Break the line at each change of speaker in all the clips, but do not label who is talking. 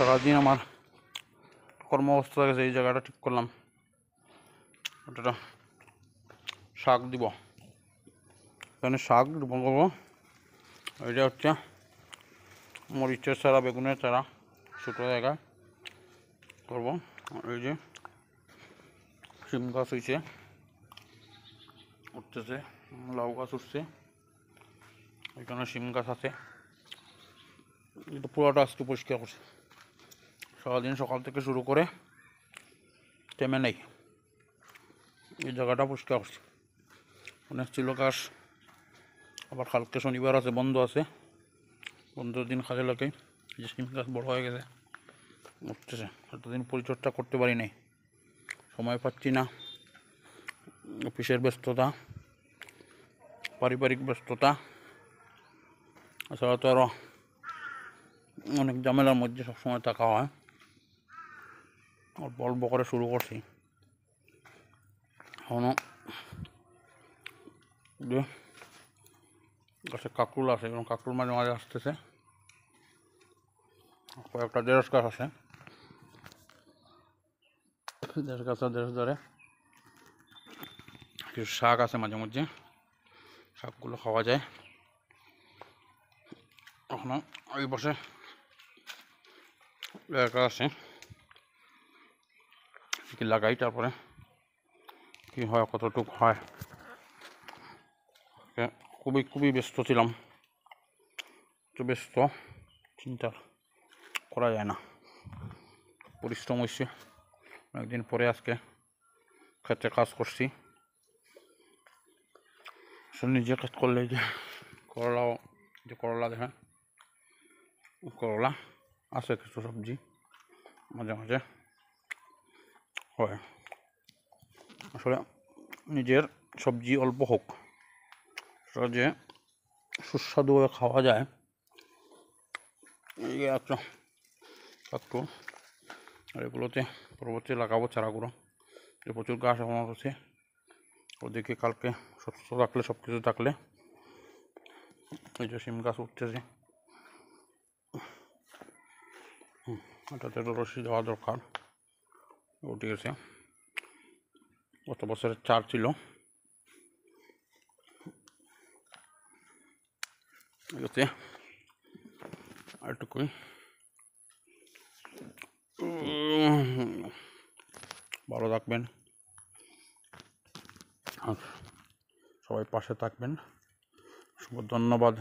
সারাদিন আমার কর্মব্যস্ততা গেছে, এই জায়গাটা ঠিক করলাম। ওটা শাক দিব, এখানে শাক রোপণ করবো। এটা হচ্ছে মরিচের চারা, বেগুনের চারা, ছোটো জায়গায় করবো। এই যে শিম গাছ হয়েছে, উঠতেছে, লাউ গাছ উঠছে, এখানে শিম গাছ আছে। এটা পুরোটা আজকে পরিষ্কার করছি, সারাদিন সকাল থেকে শুরু করে থেমে নেই। এই জায়গাটা পরিষ্কার করছি, অনেক ছিল গাছ। আবার কালকে শনিবার আছে, বন্ধ আছে, বন্ধের দিন কাজে লাগে। এই যে শিম গাছ বড় হয়ে গেছে, উঠতেছে। এতদিন পরিচর্যা করতে পারি নাই, সময় পাচ্ছি না, অফিসের ব্যস্ততা, পারিবারিক ব্যস্ততা, এছাড়া তো আরও অনেক ঝামেলার মধ্যে সবসময় থাকা হয়। অল্প অল্প করে শুরু করছি, এখনও যে গাছে কাঁকরুল আছে এবং কাঁকরুল মাঝে মাঝে আসতেছে, কয়েকটা ঢেঁড়স গাছ আছে, ঢেঁড়স গাছ ঢেঁড়স ধরে। কিছু শাক আছে, মাঝে মধ্যে শাকগুলো খাওয়া যায়। এখনো ওই পাশে জায়গা আছে, কি লাগাই, তারপরে কি হয়, কতটুকু হয়। খুবই খুবই ব্যস্ত ছিলাম, তো ব্যস্ত চিন্তা করা যায় না। পরিশ্রম হয়েছে, অনেকদিন পরে আজকে ক্ষেত্রে কাজ করছি। নিজে কাজ করলে যে করলাও, যে করলা দেখেন, করলা আছে, কিছু সবজি মাঝে মাঝে হয়। আসলে নিজের সবজি অল্প হোক, সেটা যে সুস্বাদুভাবে খাওয়া যায়, এই একটা একটু। আর এগুলোতে পরবর্তী লাগাবো চারাগুলো, প্রচুর গাছ এখন আছে। ওদিকে কালকে সুস্থ থাকলে, সব কিছু থাকলে, এই যে শিম গাছ উঠতেছে, এটাতে তো রশি দেওয়া দরকার, উঠে গেছে। গত বছরের চার ছিল, এতে আরেকটুকুই। ভালো থাকবেন আর সবাই পাশে থাকবেন। ধন্যবাদ,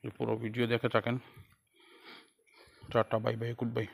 এই পুরো ভিডিও দেখে থাকেন। Tata, bye bye, good bye.